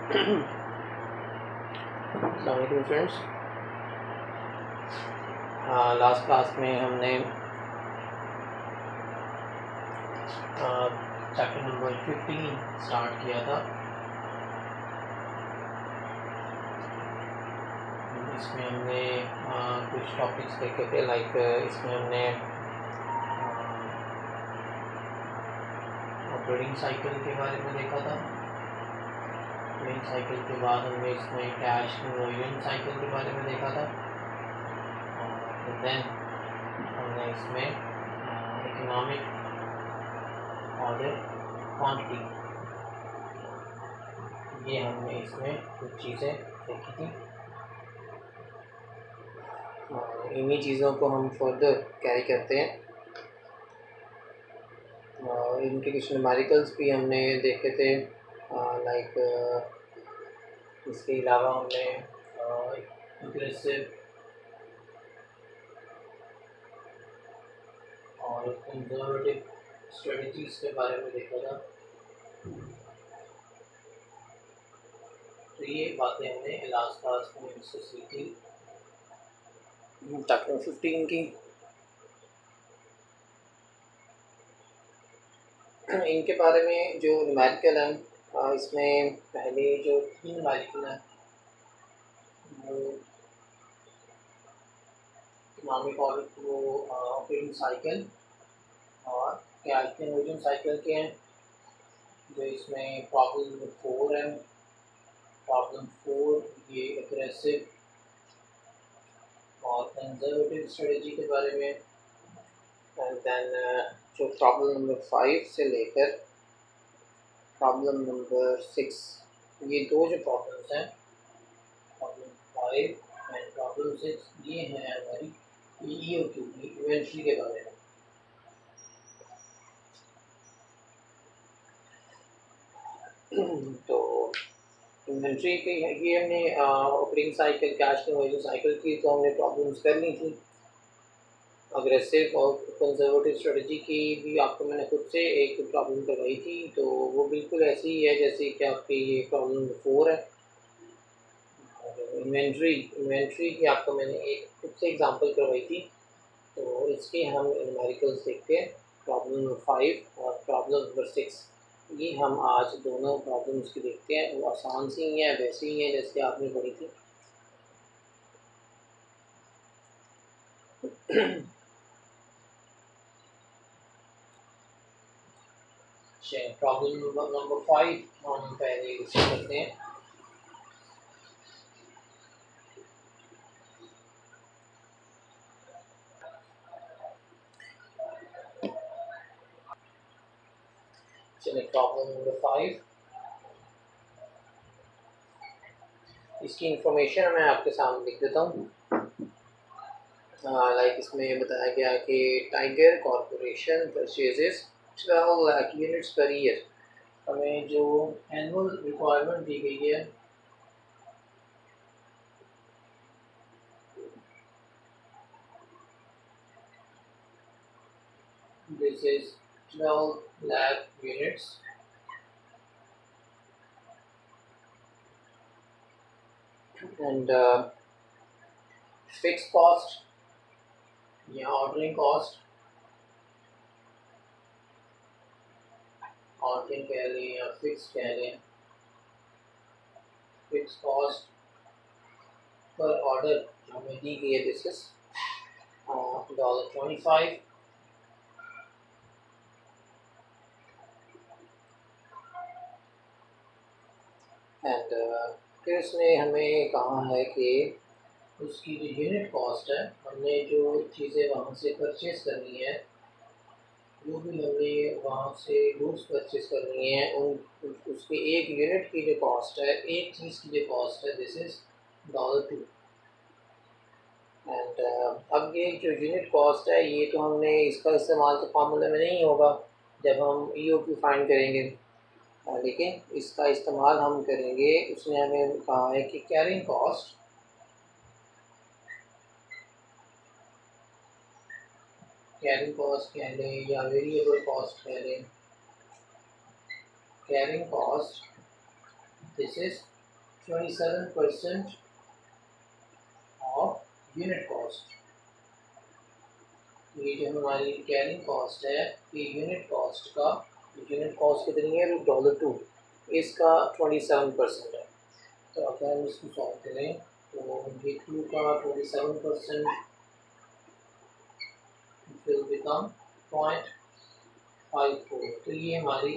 अस्सलाम वालेकुम friends. Last class में हमने चैप्टर नंबर 15 स्टार्ट किया था। इसमें हमने कुछ टॉपिक्स देखे थे, लाइक इसमें हमने ऑपरेटिंग साइकिल के बारे में देखा था। ऑपरेटिंग साइकिल के बाद हमने इसमें कैश कन्वर्जन साइकिल के बारे में देखा था। और देन हमने इसमें इकोनॉमिक ऑर्डर क्वांटिटी, ये हमने इसमें कुछ चीज़ें देखी थी। इन्हीं चीज़ों को हम फर्दर कैरी करते हैं। इनके कुछ न्यूमेरिकल्स भी हमने देखे थे, लाइक इसके अलावा हमने एग्रेसिव और कंजर्वेटिव स्ट्रेटजीज के बारे में देखा था। तो ये बातें हमने लास्ट क्लास में इससे सीखी। चैप्टर 15 की इनके बारे में जो न्यूमेरिकल है, इसमें पहले जो 3 न्यूमेरिकल है वो इकोनॉमिक ऑर्डर, वो ऑपरेटिंग साइकिल और कैश कन्वर्जन साइकिल के हैं। जो इसमें प्रॉब्लम नंबर 4 है, प्रॉब्लम 4 ये एग्रेसिव और कंजर्वेटिव स्ट्रेटजी के बारे में। एंड देन जो प्रॉब्लम नंबर 5 से लेकर प्रॉब्लम नंबर 6, ये दो जो प्रॉब्लम्स हैं, प्रॉब्लम 5 एंड प्रॉब्लम 6, ये हैं हमारी EOQ की इन्वेंट्री के बारे में। तो इन्वेंट्री की ये हमने operating cycle, cash conversion cycle की तो हमने प्रॉब्लम्स कर ली थी। अग्रेसिव और कंजर्वेटिव स्ट्रेटजी की भी आपको मैंने खुद से एक प्रॉब्लम करवाई थी, तो वो बिल्कुल ऐसी ही है जैसे कि आपकी ये प्रॉब्लम नंबर 4 है। इन्वेंट्री की आपको मैंने एक खुद से एग्जांपल करवाई थी, तो इसके हम न्यूमेरिकल्स देखते हैं, प्रॉब्लम नंबर 5 और प्रॉब्लम नंबर 6। ये हम आज दोनों प्रॉब्लम्स की देखते हैं। वो आसान सी ही हैं, वैसी ही हैं जैसे आपने पढ़ी थी। प्रॉब्लम नंबर 5 हम पहले इसे करते हैं। चलिए प्रॉब्लम नंबर 5, इसकी इंफॉर्मेशन मैं आपके सामने लिख देता हूँ। लाइक इसमें बताया गया कि tiger corporation purchases 12 lakh units per year. हमें जो एनुअल रिक्वायरमेंट दी गई है, this is 12 lakh units, and fixed cost या ऑर्डरिंग कॉस्ट, ऑर्डरिंग कह लें या फिक्स कह लें, फिक्स कॉस्ट पर ऑर्डर हमें दी गई है, दिस इज $25। एंड फिर उसने हमें कहा है कि उसकी जो यूनिट कॉस्ट है, हमने जो चीज़ें वहाँ से परचेज करनी है, जो भी हमने वहाँ से गुड्स परचेज करनी है, उन उसकी एक यूनिट की जो कॉस्ट है, एक चीज़ की जो कॉस्ट है, दिस इज़ $2। एंड अब ये जो यूनिट कॉस्ट है, ये तो हमने इसका इस्तेमाल तो फार्मूले में नहीं होगा जब हम EOQ फाइंड करेंगे, लेकिन इसका इस्तेमाल हम करेंगे। उसने हमें कहा है कि कैरिंग कॉस्ट, कैरिंग कॉस्ट कह लें या वेरिएबल कॉस्ट कह लें, carrying cost this is 27% of unit cost. ये जो हमारी कैरिंग कॉस्ट है, ये यूनिट कॉस्ट कितनी है? $2, इसका 27% है। तो अगर हम इसको सॉल्व करें तो ये 2 का 27% विल बिकम 0.54। तो ये हमारी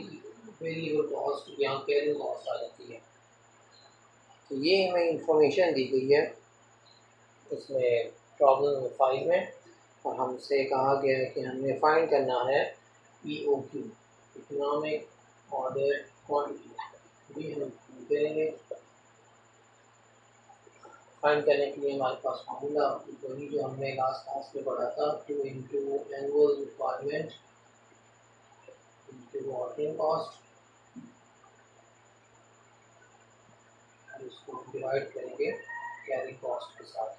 वेरिएबल कॉस्ट या कैरिंग कॉस्ट आ जाती है। तो ये हमें इंफॉर्मेशन दी गई है इसमें प्रॉब्लम नंबर 5 में, और हमसे कहा गया है कि हमने फाइंड करना है EOQ, इकोनॉमिक ऑर्डर क्वांटिटी। भी हम करेंगे फाइंड करने के लिए हमारे पास फार्मूला वही जो हमने लास्ट क्लास में पढ़ा था, 2 into annual requirement into ordering cost, और इसको डिवाइड करेंगे कैरी कॉस्ट के साथ।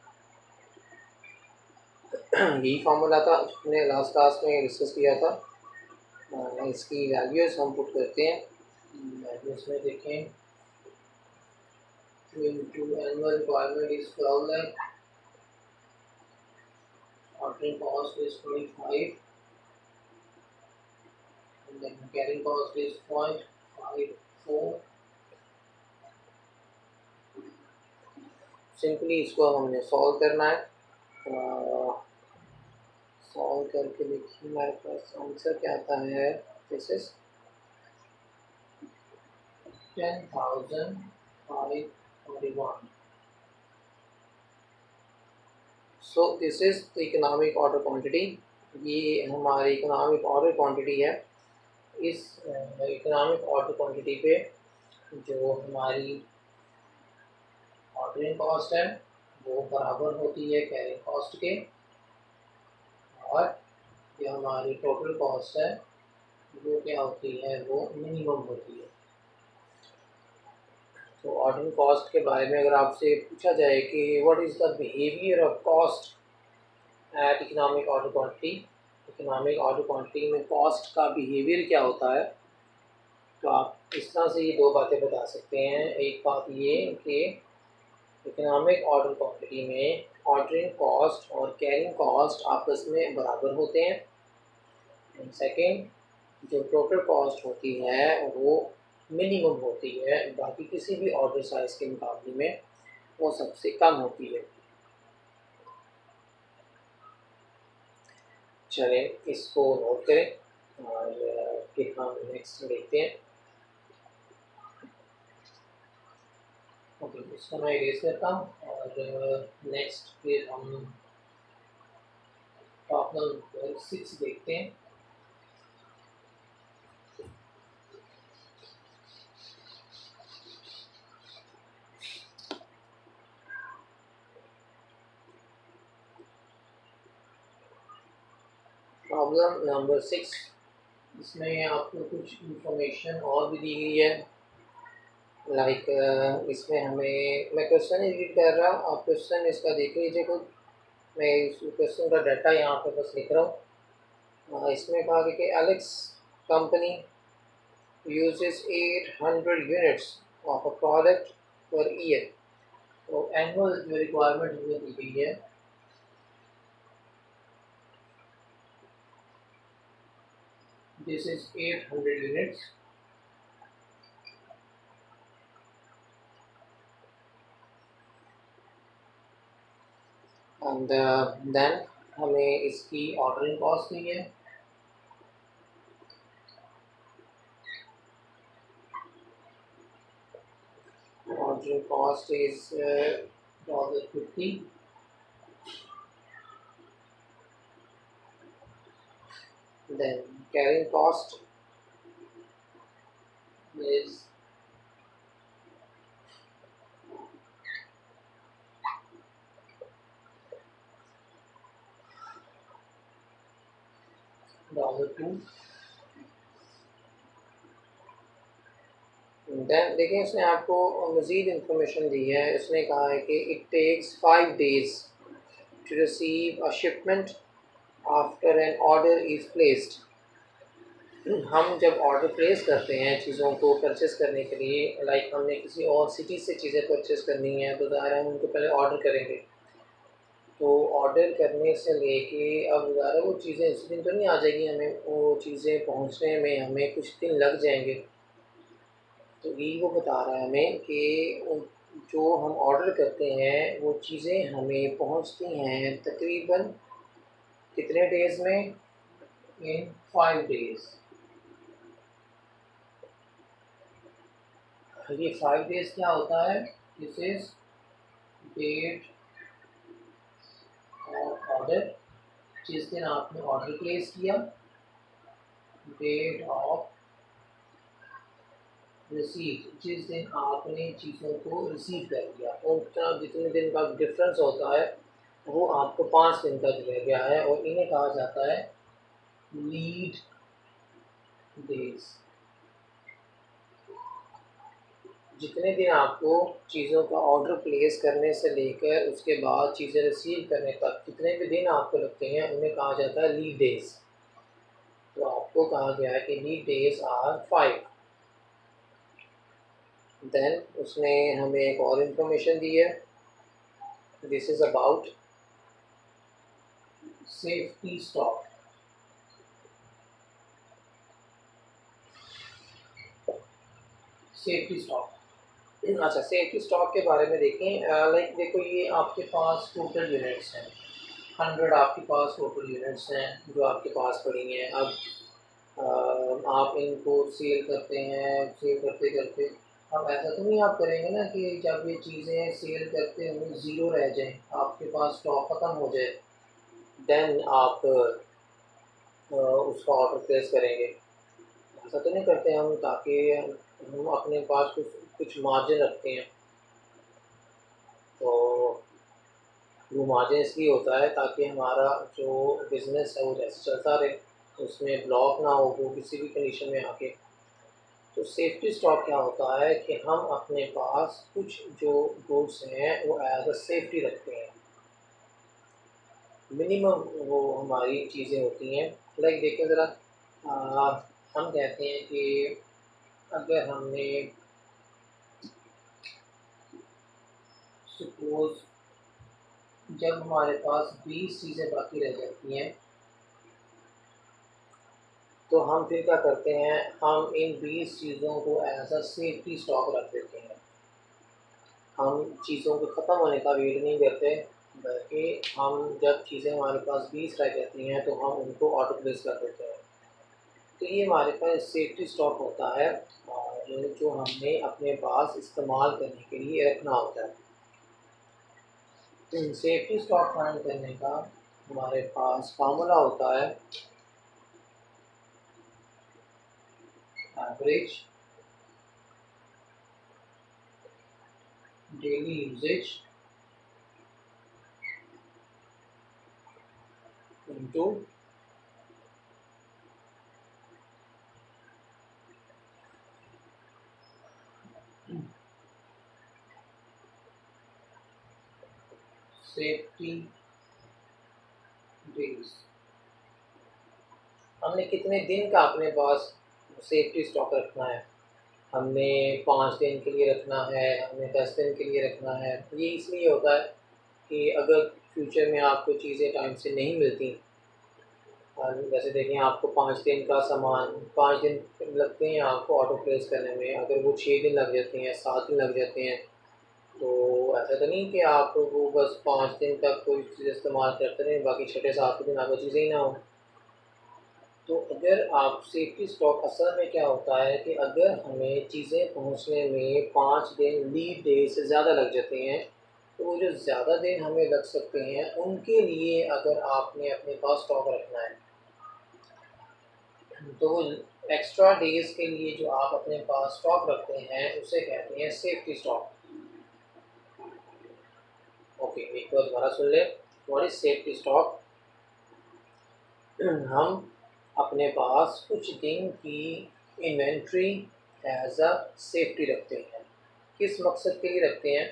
यही फार्मूला था जो हमने लास्ट क्लास में डिस्कस किया था। इसकी वैल्यूज़ हम पुट करते हैं। वैल्यूज़ में देखें, 2 into annual requirement is 12 lakh, ordering cost is 25, and then carrying cost is 0.54। Simply इसको हमने सॉल्व करना है। सॉल्व करके देखिए हमारे पास आंसर क्या आता है। This is 10,541। So this is the economic order quantity. ये हमारी इकोनॉमिक ऑर्डर क्वांटिटी है। इस इकोनॉमिक ऑर्डर क्वांटिटी पे जो हमारी ऑर्डरिंग कॉस्ट है वो बराबर होती है कैरिंग कॉस्ट के, और जो हमारी टोटल कॉस्ट है वो क्या होती है? वो मिनिमम होती है। तो ऑर्डरिंग कॉस्ट के बारे में अगर आपसे पूछा जाए कि what is the behaviour of cost at economic order quantity, economic order quantity में कॉस्ट का बिहेवियर क्या होता है, तो आप इस तरह से ये दो बातें बता सकते हैं। एक बात ये कि इकोनॉमिक ऑर्डर क्वांटिटी में ऑर्डरिंग कॉस्ट और कैरिंग कॉस्ट आपस में बराबर होते हैं। एंड सेकेंड, जो टोटल कॉस्ट होती है वो मिनिमम होती है, बाकी किसी भी ऑर्डर साइज के मुकाबले में वो सबसे कम होती है। चलें इसको नोट करें और फिर हम नेक्स्ट देखते हैं। ओके, इसको मैं इरेज करता हूँ और नेक्स्ट फिर हम प्रॉब्लम 6 देखते हैं। प्रॉब्लम नंबर 6, इसमें आपको कुछ इंफॉर्मेशन और भी दी गई है। लाइक इसमें हमें, मैं क्वेश्चन ही रीड कर रहा हूँ, आप क्वेश्चन इसका देख लीजिए खुद। मैं इस क्वेश्चन का डाटा यहाँ पे बस लिख रहा हूँ। इसमें कहा गया कि Alex company uses 800 units of a product per year। तो एनुअल जो रिक्वायरमेंट हमें दी गई है this is 800 units, and then हमें इसकी ऑर्डरिंग कॉस्ट दी है। Ordering cost is $50, then carrying cost is $2। Then देखिए इसने आपको मज़ीद इंफॉर्मेशन दी है। इसने कहा है कि it takes 5 days to receive a shipment after an order is placed। हम जब ऑर्डर प्लेस करते हैं चीज़ों को परचेज़ करने के लिए, लाइक हमने किसी और सिटी से चीज़ें परचेज़ करनी है तो ज़ाहिर है हम उनको पहले ऑर्डर करेंगे। तो ऑर्डर करने से लेके अब ज़ाहिर है वो चीज़ें इस दिन तो नहीं आ जाएगी, हमें वो चीज़ें पहुंचने में हमें कुछ दिन लग जाएंगे। तो यही वो बता रहा है हमें कि जो हम ऑर्डर करते हैं वो चीज़ें हमें पहुंचती हैं तकरीबन कितने डेज़ में, इन 5 डेज़। ये 5 डेज़ क्या होता है, this is date of order, जिस दिन आपने ऑर्डर प्लेस किया, डेट ऑफ रिसीव, जिस दिन आपने चीज़ों को रिसीव कर लिया। उनका जितने दिन का डिफरेंस होता है वो आपको 5 दिन का दिया गया है और इन्हें कहा जाता है लीड डेज। जितने दिन आपको चीज़ों का ऑर्डर प्लेस करने से लेकर उसके बाद चीज़ें रिसीव करने तक जितने भी दिन आपको लगते हैं उन्हें कहा जाता है लीड डेज। तो आपको कहा गया है कि लीड डेज आर 5। देन उसने हमें एक और इन्फॉर्मेशन दी है, this is about safety stock. Safety stock, अच्छा सेफ्टी स्टॉक के बारे में देखें। लाइक देखो ये आपके पास टोटल यूनिट्स हैं, 100 आपके पास टोटल यूनिट्स हैं जो आपके पास पड़ी हैं। अब आप इनको सेल करते हैं, सेल करते करते अब ऐसा तो नहीं आप करेंगे ना कि जब ये चीज़ें सेल करते हुए ज़ीरो रह जाएं, आपके पास स्टॉक ख़त्म हो जाए, देन आप उसका ऑर्डर प्लेस करेंगे। ऐसा तो नहीं करते हम, ताकि हम अपने पास कुछ कुछ मार्जिन रखते हैं। तो वो मार्जिन इसलिए होता है ताकि हमारा जो बिज़नेस है वो जैसे चलता रहे, उसमें ब्लॉक ना हो वो किसी भी कंडीशन में आके। तो सेफ्टी स्टॉक क्या होता है कि हम अपने पास कुछ जो गुड्स हैं वो एज अ सेफ्टी रखते हैं। मिनिमम वो हमारी चीज़ें होती हैं। लाइक देखिए ज़रा, हम कहते हैं कि अगर हमने सपोज़ जब हमारे पास 20 चीज़ें बाकी रह जाती हैं तो हम फिर क्या करते हैं, हम इन 20 चीज़ों को एज अ सेफ्टी स्टॉक रख देते हैं। हम चीज़ों के ख़त्म होने का वेट नहीं करते, बल्कि हम जब चीज़ें हमारे पास 20 रह जाती हैं तो हम उनको ऑर्डर प्लेस कर देते हैं। तो ये हमारे पास सेफ्टी स्टॉक होता है और जो हमने अपने पास इस्तेमाल करने के लिए रखना होता है। तो सेफ्टी स्टॉक फाइंड करने का हमारे पास फार्मूला होता है average daily usage into safety days. हमने कितने दिन का अपने पास सेफ्टी स्टॉक रखना है, हमने 5 दिन के लिए रखना है, हमने 10 दिन के लिए रखना है। ये इसलिए होता है कि अगर फ्यूचर में आपको चीज़ें टाइम से नहीं मिलती, जैसे देखें आपको 5 दिन का सामान 5 दिन लगते हैं आपको ऑर्डर प्लेस करने में, अगर वो 6 दिन लग जाते हैं, 7 दिन लग जाते हैं, तो ऐसा तो नहीं कि आप वो बस 5 दिन तक कोई चीज़ इस्तेमाल करते रहें, बाकी छठे 7वें दिन आपको चीज़ें ही ना हो। तो अगर आप सेफ्टी स्टॉक, असल में क्या होता है कि अगर हमें चीज़ें पहुंचने में 5 दिन लीड डे से ज़्यादा लग जाते हैं, तो वो जो ज़्यादा दिन हमें लग सकते हैं उनके लिए अगर आपने अपने पास स्टॉक रखना है तो वो एक्स्ट्रा डेज़ के लिए जो आप अपने पास स्टॉक रखते हैं उसे कहते हैं सेफ्टी स्टॉक। ओके, एक बार दोबारा सुन लें, व्हाट इज सेफ्टी स्टॉक। हम अपने पास कुछ दिन की इन्वेंट्री एज अ सेफ्टी रखते हैं। किस मकसद के लिए रखते हैं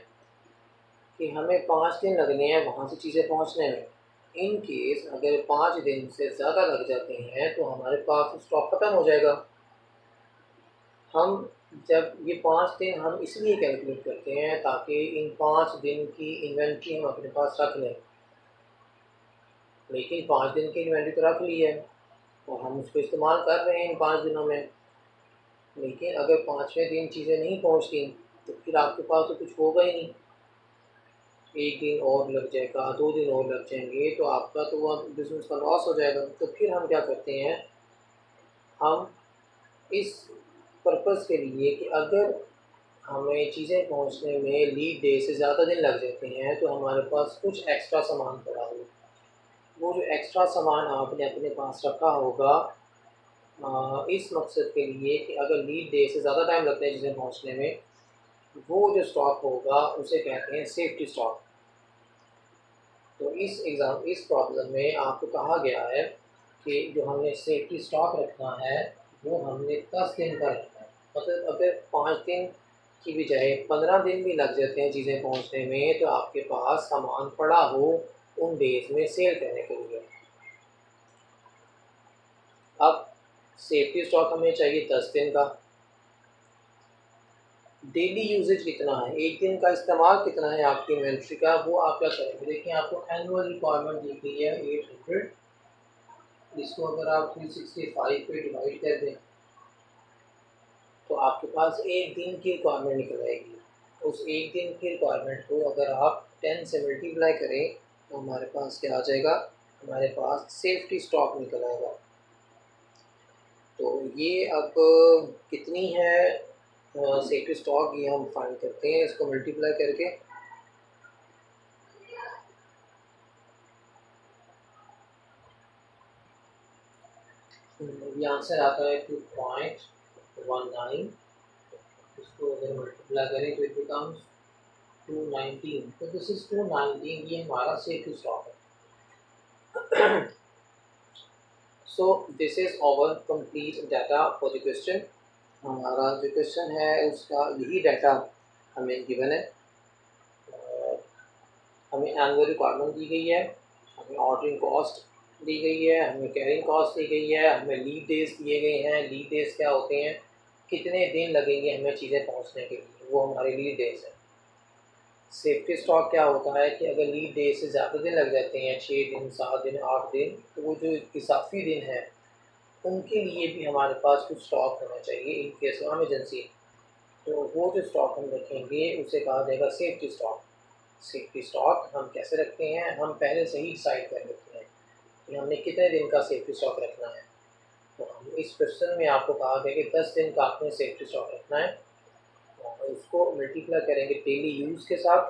कि हमें 5 दिन लगने हैं वहाँ से चीज़ें पहुँचने में। इन केस अगर 5 दिन से ज़्यादा लग जाते हैं तो हमारे पास स्टॉक ख़त्म हो जाएगा। हम जब ये 5 दिन हम इसलिए कैलकुलेट करते हैं ताकि इन 5 दिन की इन्वेंट्री हम अपने पास रख लें, लेकिन 5 दिन की इन्वेंट्री तो रख ली है और हम उसको इस्तेमाल कर रहे हैं इन 5 दिनों में। लेकिन अगर 5वें दिन चीज़ें नहीं पहुंचती तो फिर आपके पास तो कुछ होगा ही नहीं। 1 दिन और लग जाएगा, 2 दिन और लग जाएंगे तो आपका तो वह बिज़नेस का लॉस हो जाएगा। तो फिर हम क्या करते हैं, हम इस पर्पज़ के लिए कि अगर हमें चीज़ें पहुंचने में लीड डे से ज़्यादा दिन लग जाते हैं तो हमारे पास कुछ एक्स्ट्रा सामान पड़ा हो। वो जो एक्स्ट्रा सामान आपने अपने पास रखा होगा इस मकसद के लिए कि अगर लीड डे से ज़्यादा टाइम लगता है चीज़ें पहुंचने में, वो जो स्टॉक होगा उसे कहते हैं सेफ्टी स्टॉक। तो इस प्रॉब्लम में आपको कहा गया है कि जो हमने सेफ्टी स्टॉक रखना है वो हमने 10 दिन का रखना है। मतलब अगर 5 दिन की बजाय 15 दिन भी लग जाते हैं चीज़ें पहुंचने में तो आपके पास सामान पड़ा हो उन डेज में सेल करने के लिए। अब सेफ्टी स्टॉक हमें चाहिए 10 दिन का। डेली यूजेज कितना है, एक दिन का इस्तेमाल कितना है आपकी इन्वेंट्री का, वो आप क्या करेंगे। देखिए आपको एनुअल रिक्वायरमेंट दी गई है 800, इसको अगर आप 365 पे डिवाइड कर दें तो आपके पास एक दिन की रिक्वायरमेंट निकल आएगी। उस एक दिन की रिक्वायरमेंट को अगर आप 10 से मल्टीप्लाई करें तो हमारे पास क्या आ जाएगा, हमारे पास सेफ्टी स्टॉक निकल आएगा। तो ये अब कितनी है सेफ्टी स्टॉक, ये हम फाइंड करते हैं इसको मल्टीप्लाई करके। ये आंसर आता है 2.19। इसको अगर मल्टीप्लाई करें तो इट बिकम्स 219। तो दिस इज 219, ये हमारा सेफ्टी स्टॉक है। So this is our complete data for the question. हमारा जो क्वेश्चन है उसका यही डाटा हमें गिवन है। हमें एनुअल रिक्वायरमेंट दी गई है, हमें ऑर्डरिंग कॉस्ट दी गई है, हमें कैरिंग कॉस्ट दी गई है, हमें लीड डेज दिए गए हैं। लीड डेज क्या होते हैं, कितने दिन लगेंगे हमें चीज़ें पहुंचने के लिए, वो हमारे लीड डेज हैं। सेफ्टी स्टॉक क्या होता है कि अगर लीड डे से ज़्यादा दिन लग जाते हैं, 6 दिन, 7 दिन, 8 दिन, तो वो जो इजाफी दिन है उनके लिए भी हमारे पास कुछ स्टॉक होना चाहिए इन केस ऑफ इमरजेंसी। तो वो जो स्टॉक हम रखेंगे उसे कहा जाएगा सेफ्टी स्टॉक। सेफ्टी स्टॉक हम कैसे रखते हैं, हम पहले से ही डिसाइड कर लेते हैं कि हमने कितने दिन का सेफ्टी स्टॉक रखना है। तो हम इस क्वेश्चन में आपको कहा गया कि 10 दिन का आपने सेफ्टी स्टॉक रखना है और उसको मल्टीप्लाई करेंगे डेली यूज़ के साथ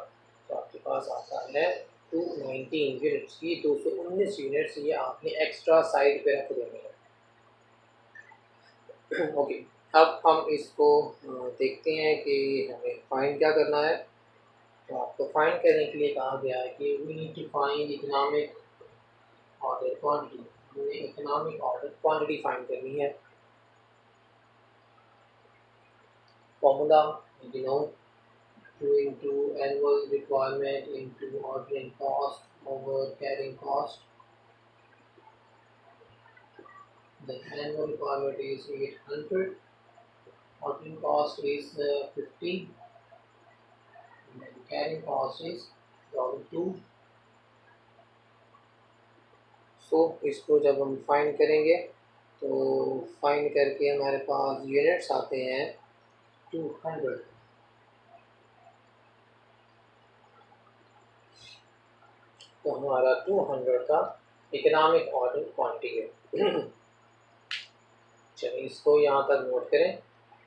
तो आपके पास आता है 219 यूनिट्स की 219 यूनिट्स, ये आपने एक्स्ट्रा साइड पे रख देने हैं। ओके, अब हम इसको देखते हैं कि हमें फाइंड क्या करना है। तो आपको फाइंड करने के लिए कहा गया है कि we need to find economic order quantity. हमें इकोनॉमिक ऑर्डर क्वांटिटी फाइंड करनी है। Formula you know 2 into annual requirement into ordering cost over carrying cost. The annual requirement is 800, ordering cost is 50, and then carrying cost is 2. सो इसको जब हम find करेंगे तो find करके हमारे पास यूनिट्स आते हैं 200। तो हमारा 200 का इकोनॉमिक ऑर्डर क्वांटिटी है। चलिए इसको यहाँ तक नोट करें।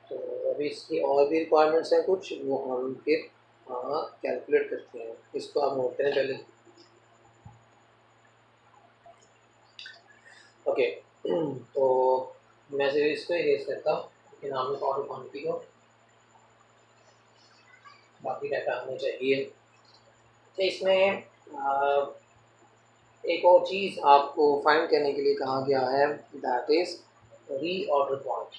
तो अभी इसकी और भी रिक्वायरमेंट्स हैं कुछ, वो हम फिर कैलकुलेट करते हैं। इसको आप नोट करें पहले। ओके, तो मैं सिर्फ इसको इरेज करता हूँ इकोनॉमिक ऑर्डर क्वांटिटी को, बाकी डाटा हमें चाहिए। तो इसमें एक और चीज़ आपको फाइंड करने के लिए कहा गया है, that is reorder point.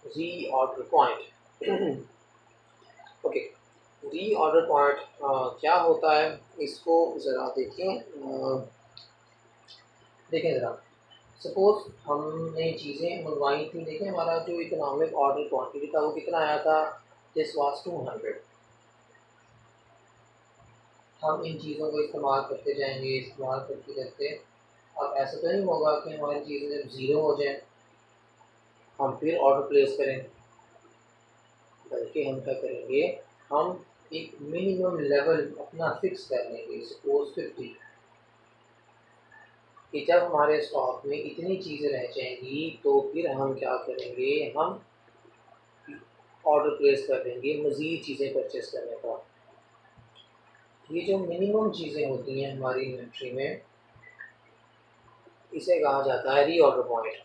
Reorder point. Okay, reorder point क्या होता है, इसको ज़रा देखें। देखें ज़रा, सपोज हमने चीज़ें मंगवाई थी। देखें हमारा जो इकोनॉमिक ऑर्डर क्वांटिटी था वो कितना आया था, दिस वाज 200। हम इन चीज़ों को इस्तेमाल करते जाएंगे, इस्तेमाल करते करते अब ऐसा तो नहीं होगा कि हमारी चीज़ें जब ज़ीरो हो जाए हम फिर ऑर्डर प्लेस करें, बल्कि हम क्या करेंगे, हम एक मिनिमम लेवल अपना फिक्स कर लेंगे, सपोज 50, कि जब हमारे स्टॉक में इतनी चीज़ें रह जाएंगी तो फिर हम क्या करेंगे, हम ऑर्डर प्लेस कर देंगे मज़ीद चीज़ें परचेस करने का। ये जो मिनिमम चीज़ें होती हैं हमारी इन्वेंट्री में, इसे कहा जाता है reorder point.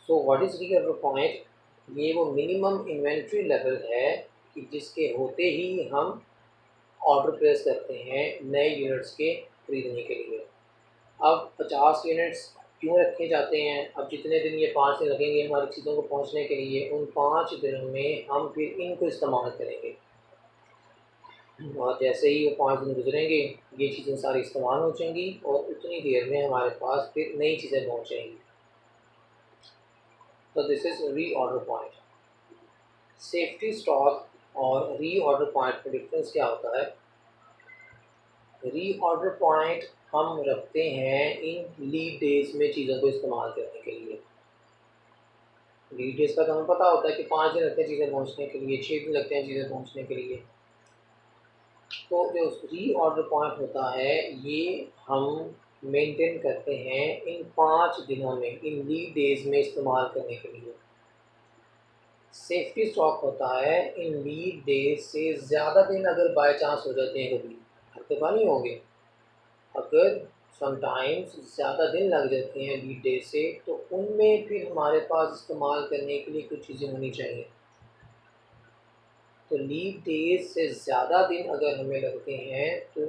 So what is reorder point? ये वो मिनिमम इन्वेंट्री लेवल है कि जिसके होते ही हम ऑर्डर प्लेस करते हैं नए यूनिट्स के खरीदने के लिए। अब 50 यूनिट्स क्यों रखे जाते हैं? अब जितने दिन ये 5 दिन लगेंगे हमारी चीज़ों को पहुंचने के लिए, उन 5 दिनों में हम फिर इनको इस्तेमाल करेंगे, और जैसे ही वो 5 दिन गुजरेंगे ये चीज़ें सारी इस्तेमाल हो जाएंगी और उतनी देर में हमारे पास फिर नई चीज़ें पहुंच जाएंगी। तो दिस इज़ री ऑर्डर पॉइंट। सेफ्टी स्टॉक और री ऑर्डर पॉइंट का डिफरेंस क्या होता है? री ऑर्डर पॉइंट हम रखते हैं इन लीड डेज में चीज़ों को इस्तेमाल करने के लिए। लीड डेज का तो हमें पता होता है कि 5 दिन लगते हैं चीज़ें पहुंचने के लिए, 6 दिन लगते हैं चीज़ें पहुंचने के लिए। तो जो री ऑर्डर पॉइंट होता है ये हम मेंटेन करते हैं इन 5 दिनों में, इन लीड डेज में इस्तेमाल करने के लिए। सेफ्टी स्टॉक होता है इन लीड डेज से ज़्यादा दिन अगर बाय चांस हो जाते हैं, कभी हर दफ़ा नहीं होंगे, अगर समटाइम्स ज़्यादा दिन लग जाते हैं लीड डेज से, तो उनमें फिर हमारे पास इस्तेमाल करने के लिए कुछ चीज़ें होनी चाहिए। तो लीड डेज से ज़्यादा दिन अगर हमें लगते हैं तो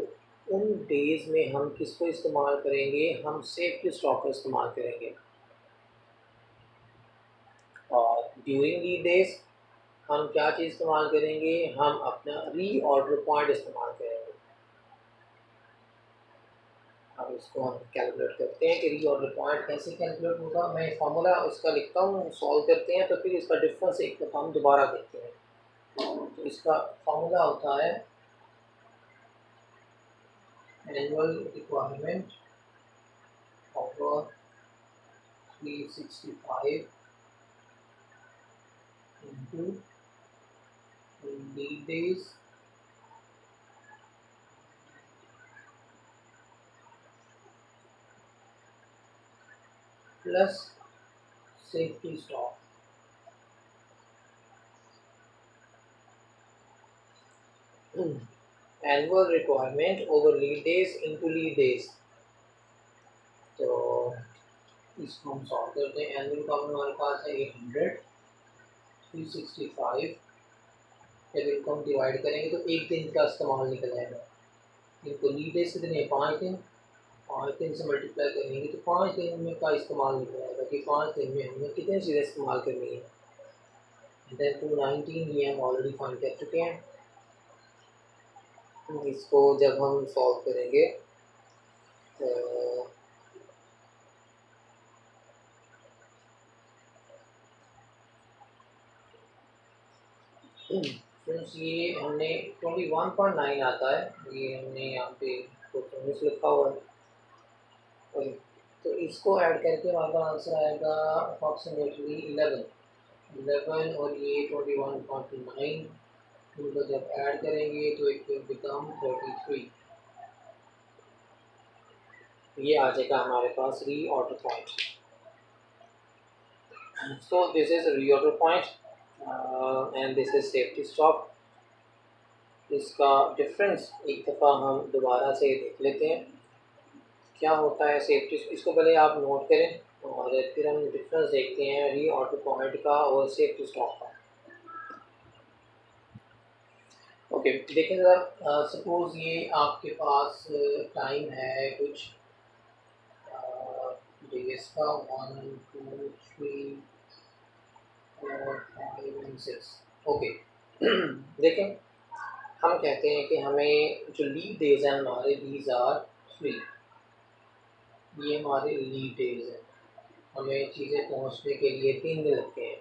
उन डेज़ में हम किसको इस्तेमाल करेंगे, हम सेफ्टी स्टॉक का इस्तेमाल करेंगे। और ड्यूरिंग लीड डेज हम क्या चीज़ इस्तेमाल करेंगे, हम अपना री ऑर्डर पॉइंट इस्तेमाल करेंगे। अब इसको हम कैलकुलेट करते हैं कि री ऑर्डर पॉइंट कैसे कैलकुलेट होगा। मैं फार्मूला उसका लिखता हूँ, सॉल्व करते हैं, तो फिर इसका डिफरेंस एक दफ़ा हम दोबारा देखते हैं। तो इसका फार्मूला होता है annual requirement over 365 into lead days plus safety stock. Annual requirement over lead days into lead days. तो इसको हम सॉल्व करते हैं। एनुअल का हमारे पास है 800, 365, जब इनको हम डिवाइड करेंगे तो एक दिन का इस्तेमाल निकल जाएगा। इनको लीड डेज कितने, 5 दिन, 5 दिन से मल्टीप्लाई करेंगे तो 5 दिन में का इस्तेमाल निकल आएगा कि 5 दिन में हमने कितनी चीज़ें इस्तेमाल करनी है। देन 219 ये हम ऑलरेडी फाइंड कर चुके हैं। इसको जब हम सॉल्व करेंगे तो फ्रेंड्स ये हमने 21.9 आता है, ये हमने यहाँ पे तो लिखा हुआ है। ओके, तो इसको ऐड करके हमारा आंसर आएगा अप्रॉक्सीमेटली 11 और ये 21.9, इनको जब ऐड करेंगे तो इट विल बिकम 33। ये आ जाएगा हमारे पास री order point. So this is री order point and this is safety stock. इसका डिफरेंस एक दफ़ा हम दोबारा से देख लेते हैं क्या होता है सेफ्टी। इसको पहले आप नोट करें और फिर हम डिफरेंस देखते हैं री ऑर्डर पॉइंट का और सेफ्टी स्टॉक का। ओके, देखें ज़रा, सपोज़ ये आपके पास टाइम है कुछ डेज का 1 2 3 और 5 and 6 ओके। देखें, हम कहते हैं कि हमें जो लीड डेज हैं हमारे, दीज आर 3, ये हमारे लीड डेज हैं। हमें चीज़ें पहुंचने के लिए 3 दिन लगते हैं।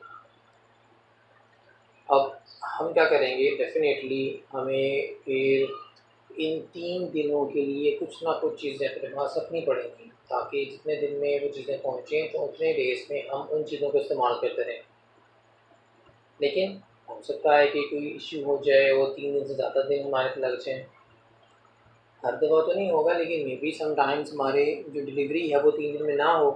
अब हम क्या करेंगे, डेफिनेटली हमें फिर इन 3 दिनों के लिए कुछ ना कुछ चीज़ें अपने पास रखनी पड़ेंगी, ताकि जितने दिन में वो चीज़ें पहुँचें तो उतने डेज में हम उन चीज़ों को इस्तेमाल करते रहें। लेकिन हो सकता है कि कोई इश्यू हो जाए और 3 दिन से ज़्यादा दिन हमारे पे लग जाएँ। हर दफ़ा तो नहीं होगा, लेकिन मे बी समटाइम्स हमारे जो डिलीवरी है वो 3 दिन में ना हो,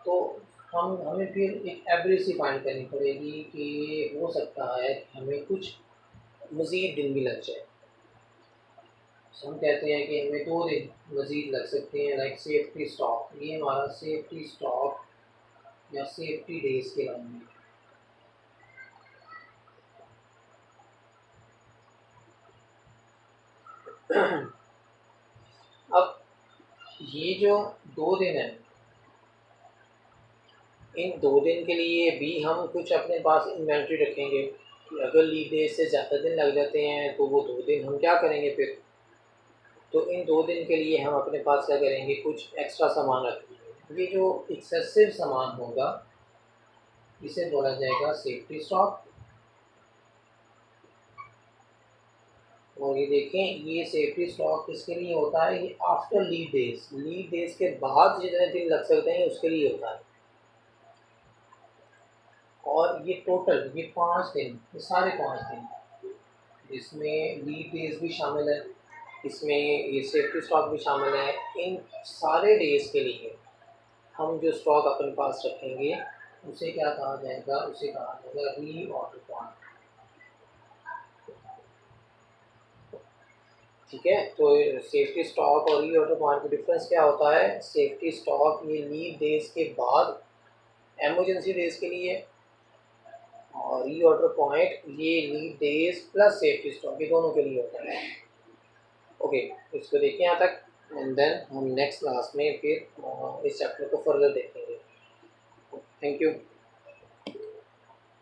तो हमें फिर एक एवरेज सी फाइंड करनी पड़ेगी कि हो सकता है कि हमें कुछ मज़ीद दिन भी लग जाए। तो हम कहते हैं कि हमें 2 दिन मज़ीद लग सकते हैं, लाइक सेफ्टी स्टॉक। ये हमारा सेफ्टी स्टॉक या सेफ्टी डेज़ के नाम में। अब ये जो 2 दिन हैं, इन 2 दिन के लिए भी हम कुछ अपने पास इन्वेंट्री रखेंगे कि अगर लीड डेज से ज़्यादा दिन लग जाते हैं तो वो 2 दिन हम क्या करेंगे फिर। तो इन 2 दिन के लिए हम अपने पास क्या करेंगे, कुछ एक्स्ट्रा सामान रखेंगे। ये जो एक्सेसिव सामान होगा इसे बोला जाएगा सेफ्टी स्टॉक। और ये देखें, ये सेफ्टी स्टॉक किसके लिए होता है, ये आफ्टर लीड डेज के बाद जितने दिन लग सकते हैं उसके लिए होता है। और ये टोटल ये 5 दिन, ये सारे 5 दिन, इसमें लीड डेज भी शामिल है, इसमें ये सेफ्टी स्टॉक भी शामिल है। इन सारे डेज के लिए हम जो स्टॉक अपने पास रखेंगे उसे क्या कहा जाएगा, उसे कहा जाएगा री ऑर्डर पॉइंट। ठीक है, तो सेफ्टी स्टॉक और री ऑर्डर पॉइंट का डिफरेंस क्या होता है। सेफ्टी स्टॉक ये लीड डेज के बाद एमरजेंसी डेज के लिए, और री ऑर्डर पॉइंट ये lead days plus safety stock, ये दोनों के लिए होता है। ओके, इसको देखिए यहाँ तक, एंड देन हम नेक्स्ट क्लास में फिर इस चैप्टर को फर्दर देखेंगे। Thank you.